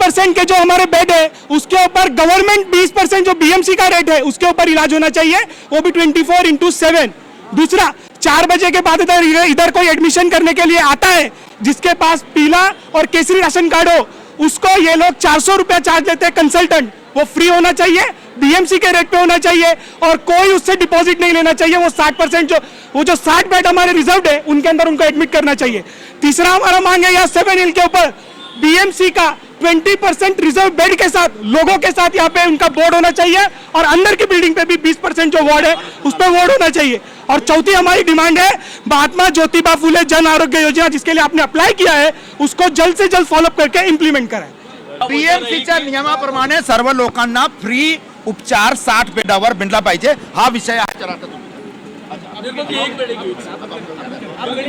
20% के जो हमारे बेड है उसके ऊपर गवर्नमेंट 20% जो बीएमसी का रेट है उसके ऊपर इलाज होना चाहिए, वो भी 24/7। दूसरा, 4 बजे के बाद इधर कोई एडमिशन करने के लिए आता है जिसके पास पीला और केसरी राशन कार्ड हो, उसको ये लोग 400 रुपया चार्ज लेते हैं कंसल्टेंट, वो फ्री होना चाहिए, बीएमसी के रेट पे होना चाहिए और कोई उससे डिपॉजिट नहीं लेना चाहिए। वो 60% जो 60 बेड हमारे रिजर्व है उनके अंदर उनको एडमिट करना चाहिए। तीसरा हमारा मांग है यहाँ 7 हिल के ऊपर बीएमसी का 20% रिजर्व बेड के साथ लोगों के साथ यहाँ पे उनका बोर्ड होना चाहिए और अंदर की बिल्डिंग पे भी 20% जो वार्ड है उस पर वार्ड होना चाहिए। और चौथी हमारी डिमांड है महात्मा ज्योतिबा फुले जन आरोग्य योजना जिसके लिए आपने अप्लाई किया है उसको जल्द से जल्द फॉलोअप करके इम्प्लीमेंट कराएं। बीएमसीच्या नियमाप्रमाणे सर्व लोकांना फ्री उपचार 60 बेडावर मिळला पाहिजे, हा विषय आहे। चला आता तुम्ही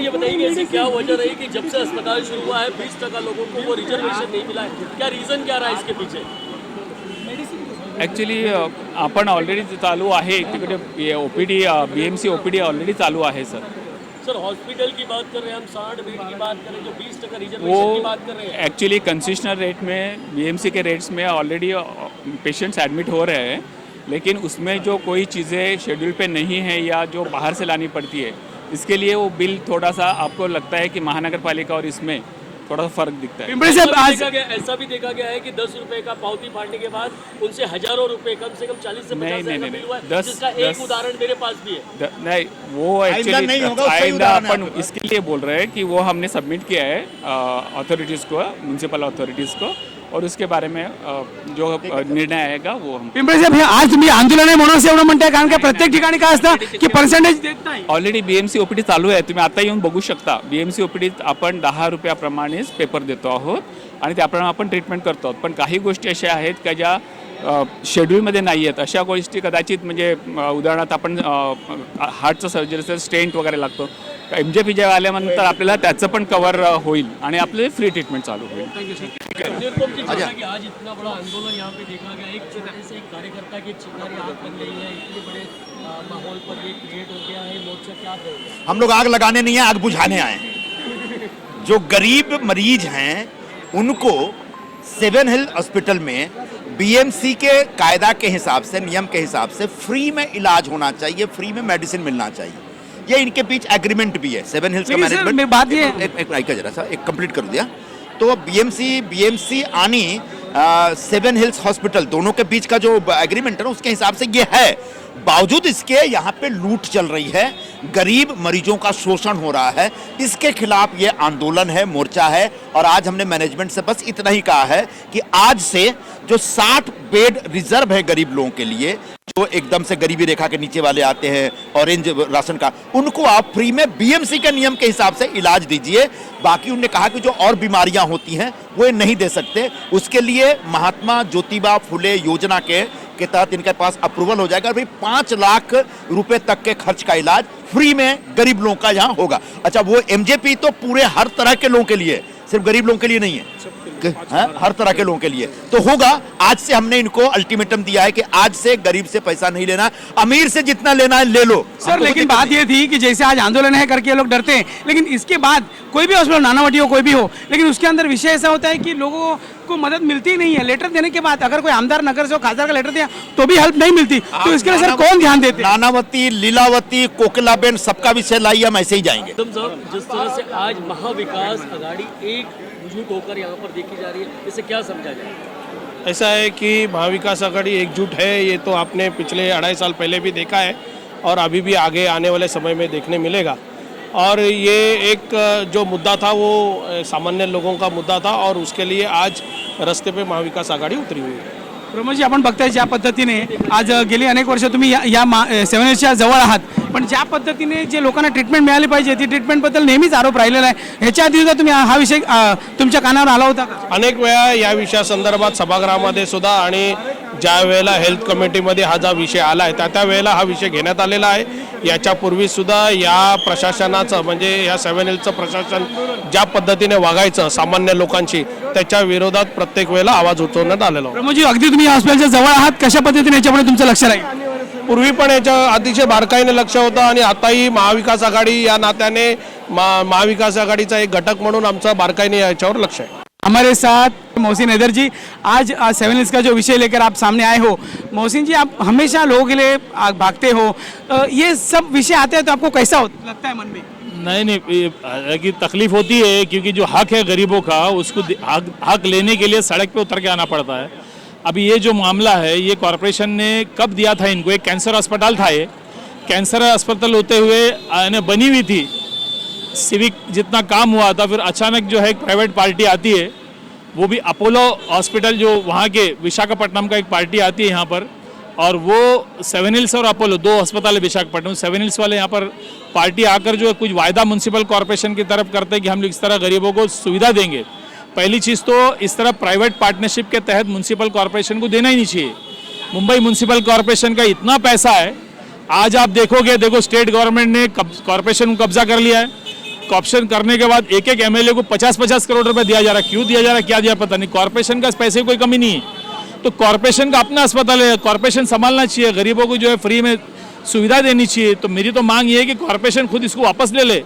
ये बताइए ऐसी क्या वजह रही कि जब से अस्पताल शुरू हुआ है 20% लोगों को वो रिजर्वेशन नहीं मिला है, क्या रीजन क्या रहा है इसके पीछे? ॲक्च्युली आपण ऑलरेडी चालू आहे तिकडे ओपीडी बीएमसी ओपीडी ऑलरेडी चालू आहे सर हॉस्पिटल की बात कर रहे हैं हम, 60 बेड की बात कर रहे हैं, जो 20% रिजर्वेशन की बात कर रहे हैं। एक्चुअली कंसेशनल रेट में बीएमसी के रेट्स में ऑलरेडी पेशेंट्स एडमिट हो रहे हैं, लेकिन उसमें जो कोई चीज़ें शेड्यूल पे नहीं है या जो बाहर से लानी पड़ती है इसके लिए वो बिल थोड़ा सा आपको लगता है कि महानगर पालिका और इसमें थोड़ा सा फर्क दिखता है। ऐसा भी देखा गया है कि 10 रुपए का पावती फाड़ने के बाद उनसे हजारों रुपए, कम से कम 40 से 50 हजार बिल हुआ है, जिसका एक उदाहरण मेरे पास भी है। नहीं, वो एक्चुअली आइंदा अपन इसके लिए बोल रहे हैं कि वो हमने सबमिट किया है अथॉरिटीज़ को, म्युनिसिपल अथॉरिटीज़ को, और उसके बारे में जो निर्णय आएगा वो हम। पिंपळे साहेब, आज तुम्ही आंदोलन आहे म्हणून एवढं म्हणताय, कारण का प्रत्येक ठिकाणी काय असतं की पर्सेंटेज देत नाही। ऑलरेडी बीएमसी ओपीडी चालू आहे, तुम्ही आता येऊन बघू शकता। बीएमसी ओपीडीत आपण 10 रुपयाप्रमाणेच पेपर देतो आहोत आणि त्याप्रमाणे आपण ट्रीटमेंट करतो आहोत। पण काही गोष्टी अशा आहेत की ज्या शेड्यूलमध्ये नाही आहेत, अशा गोष्टी कदाचित म्हणजे उदाहरणार्थ आपण हार्टचं सर्जरीचं स्टेंट वगैरे लागतो, MJP जेव्हा आल्यानंतर आपल्याला त्याचं पण कव्हर होईल आणि आपले फ्री ट्रीटमेंट चालू होईल। आज इतना बड़ा आंदोलन यहाँ पे देखा गया, एक छोटे से एक कार्यकर्ता की चिंगारी आग बन गई है, इतने बड़े माहौल पर ये क्रिएट हो गया है, मोर्चा क्या करेगा? हम लोग आग लगाने नहीं है, आग बुझाने आए हैं। जो गरीब मरीज हैं उनको 7 हिल हॉस्पिटल में बीएमसी के कायदा के हिसाब से, नियम के हिसाब से फ्री में इलाज होना चाहिए, फ्री में मेडिसिन मिलना चाहिए। ये इनके बीच एग्रीमेंट भी है 7 हिल्स का मैनेजमेंट। बात ये एक जरा सा एक कंप्लीट कर दिया तो बीएमसी आणि 7 हिल्स हॉस्पिटल दोनों के बीच का जो एग्रीमेंट है ना उसके हिसाब से ये है। बावजूद इसके यहाँ पे लूट चल रही है, गरीब मरीजों का शोषण हो रहा है, इसके खिलाफ ये आंदोलन है, मोर्चा है। और आज हमने मैनेजमेंट से बस इतना ही कहा है कि आज से जो 60 बेड रिजर्व है गरीब लोगों के लिए, जो एकदम से गरीबी रेखा के नीचे वाले आते हैं, ऑरेंज राशन कार्ड, उनको आप फ्री में बीएमसी के नियम के हिसाब से इलाज दीजिए। बाकी उन्होंने कहा कि जो और बीमारियां होती हैं वो नहीं दे सकते, उसके लिए महात्मा ज्योतिबा फुले योजना के तहत इनके पास अप्रूवल हो जाएगा। भाई 5 लाख रुपए तक के खर्च का इलाज फ्री में गरीब लोगों का यहाँ होगा। अच्छा, वो MJP तो पूरे हर तरह के लोगों के लिए, सिर्फ गरीब लोगों के लिए नहीं है, हर तरह के लोगों के लिए तो होगा। आज से हमने इनको अल्टीमेटम दिया है कि आज से गरीब से पैसा नहीं लेना, अमीर से जितना लेना है ले लो। सर, लेकिन बात ये थी कि जैसे आज आंदोलन है करके ये लोग डरते हैं, लेकिन इसके बाद कोई भी हॉस्पिटल, नानावटी हो कोई भी हो, लेकिन उसके अंदर विषय ऐसा होता है कि लोगों को मदद मिलती ही नहीं है। लेटर देने के बाद अगर कोई आमदार, नगर से खासदार का लेटर दिया तो भी हेल्प नहीं मिलती, तो इसके लिए सर कौन ध्यान देते? नानावती, लीलावती, कोकिलाबेन, सबका विषय लाइए, हम ऐसे ही जाएंगे। जिस तरह से आज महाविकास आघाड़ी एकजुट होकर यहाँ पर देखी जा रही है, इसे क्या समझा जाए? ऐसा है कि महाविकास आघाड़ी एकजुट है, ये तो आपने पिछले 2.5 साल पहले भी देखा है और अभी भी आगे आने वाले समय में देखने मिलेगा। और ये एक जो मुद्दा था वो सामान्य लोगों का मुद्दा था और उसके लिए आज रस्ते पे महाविकास आघाड़ी उतरी हुई है। प्रमोदजी, आपण बघताय ज्या पद्धतीने आज गेली अनेक वर्ष तुम्ही या 7 हिल्सच्या जवळ आहात, पण ज्या पद्धतीने जे लोकांना ट्रीटमेंट मिळाली पाहिजे ती ट्रीटमेंटबद्दल नेहमीच आरोप राहिलेला आहे। ह्याच्या आधी सुद्धा तुम्ही हा विषय तुमच्या कानावर आला होता का? अनेक वेळा या विषयासंदर्भात सभागृहामध्ये सुद्धा आणि ज्या वेळेला हेल्थ कमिटीमध्ये हा जो विषय आला आहे त्या वेळेला हा विषय घेण्यात आलेला आहे। याच्यापूर्वी सुद्धा या प्रशासनाचं म्हणजे या 7 हिल्सचं प्रशासन ज्या पद्धतीने वागायचं सामान्य लोकांशी त्याच्या विरोधात प्रत्येक वेळेला आवाज उठवण्यात आलेला होता। प्रमोदजी, अगदी तुम्ही हॉस्पिटलच्या जवळ आहात, कशा पद्धतीने याच्यामध्ये तुमचं लक्ष राहील? पूर्वी पण याच्या अतिशय बारकाईने लक्ष होतं आणि आताही महाविकास आघाडी या नात्याने महाविकास आघाडीचा एक घटक म्हणून आमचं बारकाईने याच्यावर लक्ष आहे। हमारे साथ मोहसिन हैदर जी, आज 7 हिल्स का जो विषय लेकर आप सामने आए हो, मोहसिन जी आप हमेशा लोगों के लिए भागते हो, ये सब विषय आते हैं तो आपको कैसा लगता है मन में? नहीं कि तकलीफ होती है, क्योंकि जो हक है गरीबों का उसको हक लेने के लिए सड़क पे उतर के आना पड़ता है। अभी ये जो मामला है ये कॉरपोरेशन ने कब दिया था इनको? एक कैंसर अस्पताल था, ये कैंसर अस्पताल होते हुए बनी हुई थी, सिविक जितना काम हुआ था, फिर अचानक जो है एक प्राइवेट पार्टी आती है, वो भी अपोलो हॉस्पिटल जो वहाँ के विशाखापट्टनम का एक पार्टी आती है यहाँ पर, और वो 7 हिल्स और अपोलो 2 अस्पताल है विशाखापट्टनम। 7 हिल्स वाले यहाँ पर पार्टी आकर जो है कुछ वायदा म्यूनसिपल कॉरपोरेशन की तरफ करते हैं कि हम लोग इस तरह गरीबों को सुविधा देंगे। पहली चीज़ तो इस तरह प्राइवेट पार्टनरशिप के तहत म्यूनसिपल कॉरपोरेशन को देना ही नहीं चाहिए। मुंबई म्यूनसिपल कॉरपोरेशन का इतना पैसा है, आज आप देखोगे, देखो स्टेट गवर्नमेंट ने कॉरपोरेशन को कब्जा कर लिया है। कॉर्पोरेशन करने के बाद एक एक एमएलए को 50-50 करोड़ रुपए दिया जा रहा है। क्यों दिया जा रहा है, क्या दिया पता नहीं। कॉर्पोरेशन का पैसे की कोई कमी नहीं है, तो कॉर्पोरेशन का अपना अस्पताल है, कॉर्पोरेशन संभालना चाहिए, गरीबों को जो है फ्री में सुविधा देनी चाहिए। तो मेरी तो मांग ये है कि कॉर्पोरेशन खुद इसको वापस ले ले।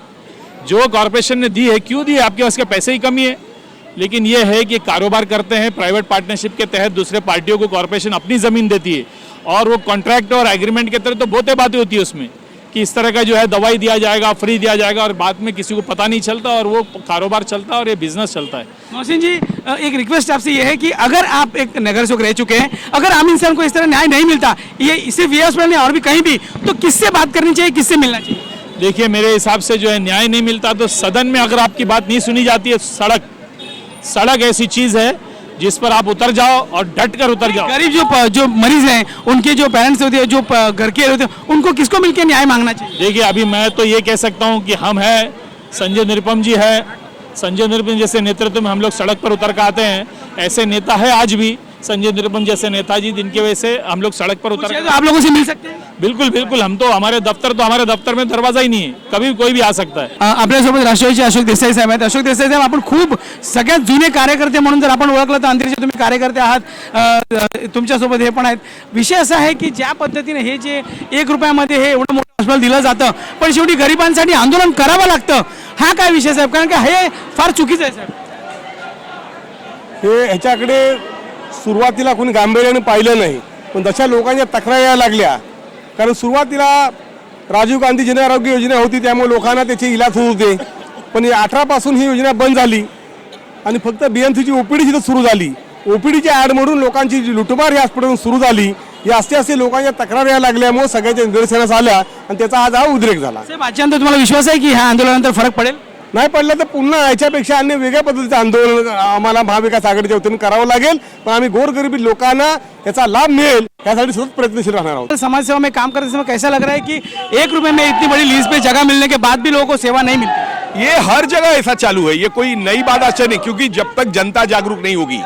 जो कॉर्पोरेशन ने दी है, क्यों दी है, आपके पास के पैसे की कमी है। लेकिन ये है कि कारोबार करते हैं प्राइवेट पार्टनरशिप के तहत, दूसरे पार्टियों को कॉर्पोरेशन अपनी ज़मीन देती है, और वो कॉन्ट्रैक्ट और एग्रीमेंट के तरह तो बहुतें बातें होती है उसमें कि इस तरह का जो है दवाई दिया जाएगा, फ्री दिया जाएगा, और बाद में किसी को पता नहीं चलता, और वो कारोबार चलता है और ये बिजनेस चलता है। मोहसिन जी, एक रिक्वेस्ट आपसे ये है कि अगर आप एक नगर सेवक रह चुके हैं, अगर आम इंसान को इस तरह न्याय नहीं मिलता, ये सिर्फ ये हॉस्पिटल नहीं और भी कहीं भी, तो किससे बात करनी चाहिए, किससे मिलना चाहिए? देखिए, मेरे हिसाब से जो है न्याय नहीं मिलता तो सदन में अगर आपकी बात नहीं सुनी जाती है, सड़क ऐसी चीज़ है जिस पर आप उतर जाओ और डट कर उतर जाओ। गरीब जो मरीज हैं, उनके जो पेरेंट्स होते हैं, जो घर के होते हैं, उनको किसको मिलकर न्याय मांगना चाहिए? देखिए, अभी मैं तो ये कह सकता हूँ कि हम हैं, संजय निरुपम जी है, संजय निरुपम जैसे नेतृत्व में हम लोग सड़क पर उतर कर आते हैं। ऐसे नेता है आज भी संजय निरुपम जैसे नेताजी, जिनकी वजह से हम लोग सड़क पर उतर, तो आप लोगों से मिल सकते हैं? बिल्कुल बिल्कुल। हम तो हमारे दफ्तर में दरवाजा ही नहीं है, कभी कोई भी आ सकता है। आपल्यासोबत राष्ट्रवादीचे अशोक देसाई साहेब आहेत. अशोक देसाई साहेब, आपण खूप सगळ्यात जुने कार्यकर्ते म्हणून जर आपण ओळखलं तर अंतरीचे तुम्ही कार्यकर्ते आहात, तुमच्यासोबत हे पण आहेत. विषय असा आहे की ज्या पद्धतीने हे जे 1 रुपयामध्ये हे एवढं मोठं हॉस्पिटल दिलं जातं, पण शेवटी गरिबांसाठी आंदोलन करावं लागतं, हा काय विषय साहेब? कारण की हे फार चुकीचं आहे साहेब. हे ह्याच्याकडे सुरुवातीला कोणी गांभीर्याने पाहिलं नाही, पण जशा लोकांच्या तक्रारी यायला लागल्या, कारण सुरुवातीला राजीव गांधी जन आरोग्य योजना होती, त्यामुळे लोकांना त्याचे इलाज होत होते, पण 18 पासून ही योजना बंद झाली आणि फक्त बीएमसीची ओपीडी जिथं सुरू झाली, ओपीडीच्या ॲड म्हणून लोकांची जी लुटमार या हॉस्पिटलवरून सुरू झाली, या असे लोकांच्या तक्रारी यायला लागल्यामुळे सगळ्याच्या निदर्शनास आल्या आणि त्याचा आज हा उद्रेक झाला. साहेब, आजच्यानंतर तुम्हाला विश्वास आहे की ह्या आंदोलनानंतर फरक पडेल? नाही पडलं तर पुन्हा याच्यापेक्षा अन्य वेगळ्या पद्धतीचं आंदोलन आम्हाला महाविकास आघाडीच्या वतीने करावं लागेल, पण आम्ही गोरगरिबी लोकांना याचा लाभ मिळेल यासाठी सतत प्रयत्नशील राहणार आहोत. समाज सेवा में काम करते समय कैसा लग रहा है कि 1 रुपए में इतनी बड़ी लीज पे जगह मिलने के बाद भी लोगों को सेवा नहीं मिलती? ये हर जगह ऐसा चालू है, ये कोई नई बात अच्छा नहीं, क्योंकि जब तक जनता जागरूक नहीं होगी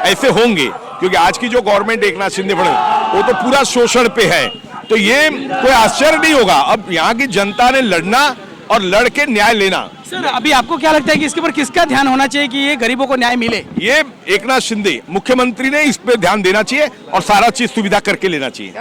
ऐसे होंगे, क्योंकि आज की जो गवर्नमेंट एकनाथ शिंदे वो तो पूरा शोषण पे है, तो ये कोई आश्चर्य नहीं होगा. अब यहाँ की जनता ने लड़ना और लड़के न्याय लेना. सर, अभी आपको क्या लगता है कि इसके ऊपर किसका ध्यान होना चाहिए कि ये गरीबों को न्याय मिले? ये एकनाथ शिंदे मुख्यमंत्री ने इस पे ध्यान देना चाहिए और सारा चीज सुविधा करके लेना चाहिए.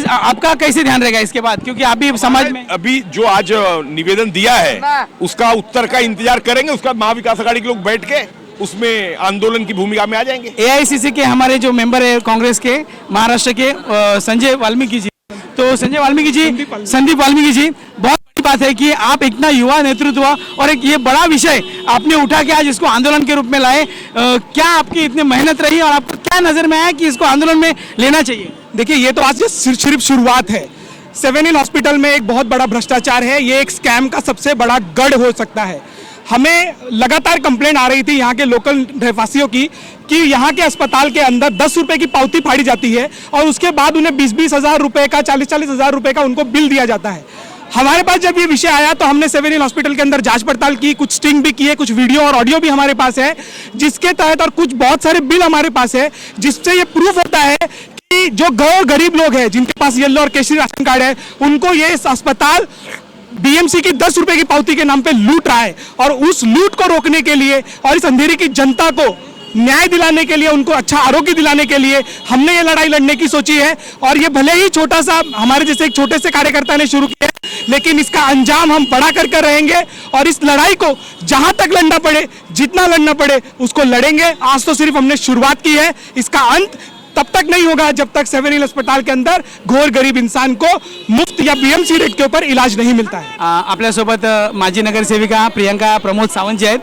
आपका कैसे ध्यान रहेगा इसके बाद, क्योंकि आप भी समाज में अभी जो आज निवेदन दिया है उसका उत्तर का इंतजार करेंगे, उसका महाविकास आघाड़ी के लोग बैठ के उसमें आंदोलन की भूमिका में आ जाएंगे. एआईसीसी के हमारे जो मेंबर है कांग्रेस के महाराष्ट्र के संजय वाल्मीकि जी, तो संजय वाल्मीकि जी, संदीप वाल्मीकि जी, बहुत बड़ी बात है कि आप इतना युवा नेतृत्व और एक ये बड़ा विषय आपने उठा के आज इसको आंदोलन के रूप में लाए. क्या आपकी इतनी मेहनत रही और आपको क्या नजर में आया कि इसको आंदोलन में लेना चाहिए? देखिए, ये तो आज सिर्फ शुरुआत है. 7 हिल हॉस्पिटल में एक बहुत बड़ा भ्रष्टाचार है, ये एक स्कैम का सबसे बड़ा गढ़ हो सकता है. हमें लगातार कंप्लेंट आ रही थी यहाँ के लोकल रहवासियों की कि यहाँ के अस्पताल के अंदर 10 रुपए की पावती फाड़ी जाती है और उसके बाद उन्हें 20-20 हज़ार रुपए का, 40-40 हज़ार रुपए का उनको बिल दिया जाता है. हमारे पास जब ये विषय आया तो हमने 7 हिल हॉस्पिटल के अंदर जांच पड़ताल की, कुछ स्टिंग भी किए, कुछ वीडियो और ऑडियो भी हमारे पास है, जिसके तहत और कुछ बहुत सारे बिल हमारे पास है, जिससे ये प्रूफ होता है कि जो गरीब लोग हैं जिनके पास येलो और केसरी राशन कार्ड है, उनको ये अस्पताल बीएमसी की 10 रुपए की पावती के नाम पे लूट रहा है. और उस लूट को रोकने के लिए और इस अंधेरी की जनता को न्याय दिलाने के लिए, उनको अच्छा आरोग्य दिलाने के लिए हमने ये लड़ाई लड़ने की सोची है। और ये भले ही छोटा सा हमारे जैसे एक छोटे से कार्यकर्ता ने शुरू किया है, लेकिन इसका अंजाम हम बड़ा कर रहेंगे और इस लड़ाई को जहां तक लड़ना पड़े, जितना लड़ना पड़े उसको लड़ेंगे। आज तो सिर्फ हमने शुरुआत की है, इसका अंत तब तक नहीं होगा जब तक 7 हिल अस्पताल के अंदर घोर गरीब इंसान को मुफ्त या बीएमसी रेट के ऊपर इलाज नहीं मिलता है। आपल्यासोबत माजी नगरसेविका प्रियंका प्रमोद सावंत जी आहेत.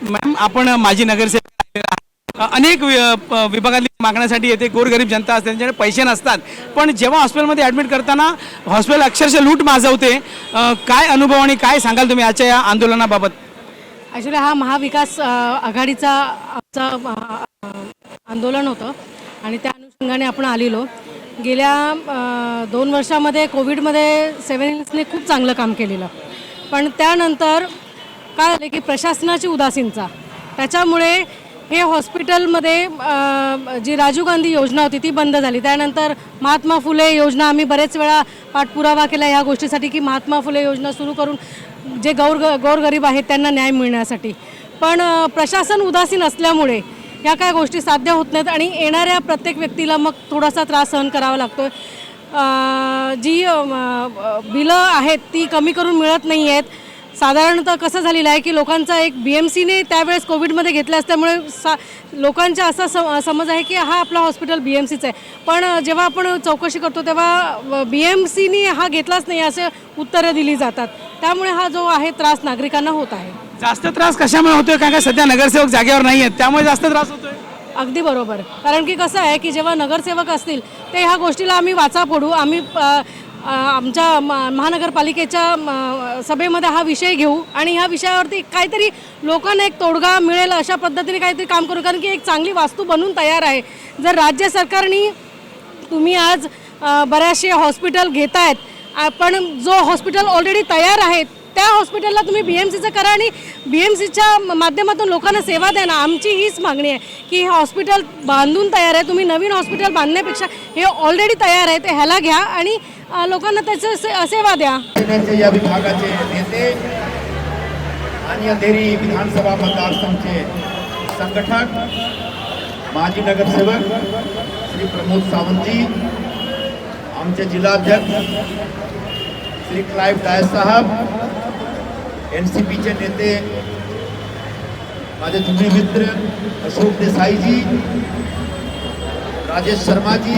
मॅम, आपण माजी नगरसेविका अनेक विभागातली मागण्यासाठी येते. गोरगरीब जनता असते, त्यांच्याकडे पैसे नसतात, पण जेव्हा हॉस्पिटलमध्ये ॲडमिट करताना हॉस्पिटल अक्षरशः लूट माजवते. काय अनुभव आणि काय सांगाल तुम्ही आजच्या या आंदोलनाबाबत? ॲक्च्युली हा महाविकास आघाडीचा आमचा आंदोलन होतं आणि त्या अनुषंगाने आपण आलेलो. गेल्या 2 वर्षामध्ये कोविडमध्ये 7 हिल्सने खूप चांगलं काम केलेलं, पण त्यानंतर काय झालं की प्रशासनाची उदासीनता, त्याच्यामुळे हे हॉस्पिटलमध्ये जी राजीव गांधी योजना होती ती बंद झाली. त्यानंतर महात्मा फुले योजना आम्ही बरेच वेळा पाठपुरावा केला ह्या गोष्टीसाठी की महात्मा फुले योजना सुरू करून जे गोरगरीब आहेत त्यांना न्याय मिळण्यासाठी, पण प्रशासन उदासीन असल्यामुळे या काय गोष्टी साध्य होत नाहीत आणि येणाऱ्या प्रत्येक व्यक्तीला मग थोडासा त्रास सहन करावा लागतो. जी बिलं आहेत ती कमी करून मिळत नाही आहेत. साधारणतः कसं झालेलं आहे की लोकांचा एक BMCने त्यावेळेस कोविडमध्ये घेतलं असल्यामुळे लोकांचा असा समज आहे की हा आपला हॉस्पिटल BMCचं आहे, पण जेव्हा आपण चौकशी करतो तेव्हा BMCने हा घेतलाच नाही असे उत्तरं दिली जातात. त्यामुळे हा जो आहे त्रास नागरिकांना होत आहे. जास्त त्रास कशामुळे होतोय? कारण का सध्या नगरसेवक जागेवर नाही आहेत, त्यामुळे जास्त त्रास होतोय. अगदी बरोबर, कारण की कसं आहे की जेव्हा नगरसेवक असतील ते ह्या गोष्टीला आम्ही वाचा फोडू, आम्ही आमच्या महानगरपालिकेच्या सभेमध्ये हा विषय घेऊ आणि ह्या विषयावरती काहीतरी लोकांना एक तोडगा मिळेल अशा पद्धतीने काहीतरी काम करू. कारण की एक चांगली वास्तू बनून तयार आहे. जर राज्य सरकारने तुम्ही आज बऱ्याचशे हॉस्पिटल घेत आहेत, पण जो हॉस्पिटल ऑलरेडी तयार आहे त्या हॉस्पिटलला तुम्ही BMCचं करा आणि BMCच्या माध्यमातून लोकांना सेवा द्या ना. आमची हीच मागणी आहे की हे हॉस्पिटल बांधून तयार आहे, तुम्ही नवीन हॉस्पिटल बांधण्यापेक्षा हे ऑलरेडी तयार आहे ते ह्याला घ्या आणि लोकांना त्याचं सेवा द्या. या विभागाचे नेते आणि अंधेरी विधानसभा मतदारसंघचे संघटक माजी नगरसेवक श्री प्रमोद सावंतजी, आमचे जिल्हाध्यक्ष श्री क्लाइव डायस साहब, NCPचे नेते माझे जुने मित्र अशोक देसाई जी, राजेश शर्मा जी,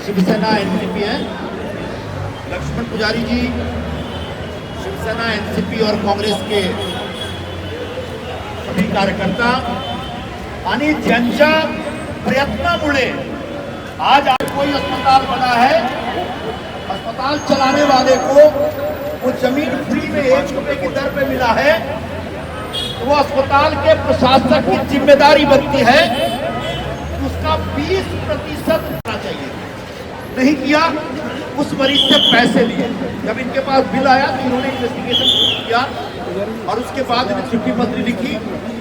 शिवसेना NCP है, लक्ष्मण पुजारी जी, शिवसेना NCP और कांग्रेस के सभी कार्यकर्ता आणि ज्यांच्या प्रयत्नामुळे आज कोई अस्पताल बना है. अस्पताल चलाने वाले को वो जमीन फ्री में 1 रुपए की दर पे मिला है, तो वो अस्पताल के प्रशासक की जिम्मेदारी बनती है कि उसका 20% होना चाहिए. नहीं किया, उस मरीज से पैसे लिए. जब इनके पास बिल आया तो इन्होंने इन्वेस्टिगेशन किया और उसके बाद इन्हें चिट्ठी पत्री लिखी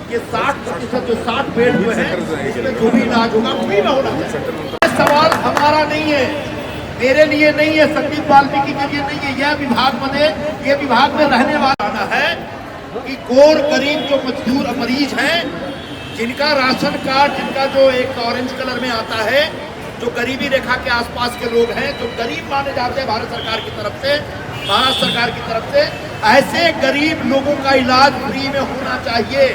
कि 60% जो 60 बेड हुए हैं उसमें जो भी इलाज होगा फ्री में होना चाहिए. सवाल हमारा नहीं है, मेरे लिए नहीं है, संदीप वाल्मीकि के लिए नहीं है. यह विभाग में रहने वाला है कि गोर गरीब जो मजदूर मरीज हैं, जिनका राशन कार्ड, जिनका जो एक ऑरेंज कलर में आता है, जो गरीबी रेखा के आसपास के लोग हैं, जो गरीब माने जाते हैं भारत सरकार की तरफ से, महाराष्ट्र सरकार की तरफ से, ऐसे गरीब लोगों का इलाज फ्री में होना चाहिए.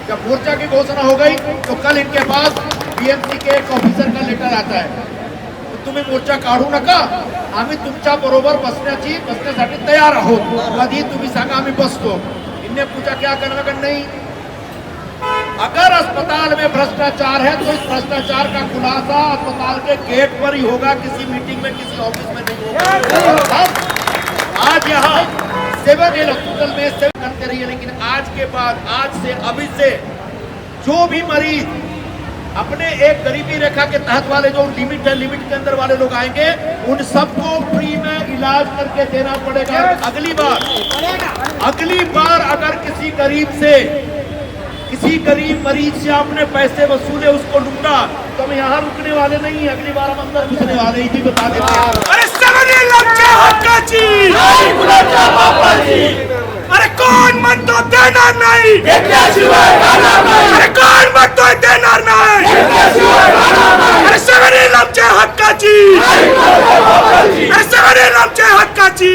जब मोर्चा की घोषणा हो गई तो कल इनके पास BMC के एक ऑफिसर का लेटर आता है, तुम्ही मोर्चा काढू नका, आम्ही तुमच्या बरोबर बसण्यासाठी तयार आहोत, कधी तुम्ही सांगा आम्ही बसतो. इनने पूछा क्या करना कर नहीं. अगर अस्पताल में भ्रष्टाचार है तो इस भ्रष्टाचार का खुलासा अस्पताल के गेट पर ही होगा, किसी मीटिंग में, किसी ऑफिस में नहीं होगा. आज यहाँ 7 हिल हॉस्पिटल में सेवा करते रहिए, लेकिन आज के बाद, आज से, अभी से जो भी मरीज अपने एक गरीबी रेखा के तहत वाले जो लिमिट है, लिमिट के अंदर वाले लोग आएंगे, उन सबको फ्री में इलाज करके देना पड़ेगा. अगली बार अगर किसी गरीब मरीज से आपने पैसे वसूले, उसको लूटा, तो हम यहाँ रुकने वाले नहीं है. अगली बार हम अंदर घुसने वाले ही बता देते हैं. अरे कोण म्हणतो देणार नाही, अरे कोण घेतोय देणार नाही अरे सगळे आमच्या हक्काची अरे सगळे आमच्या हक्काची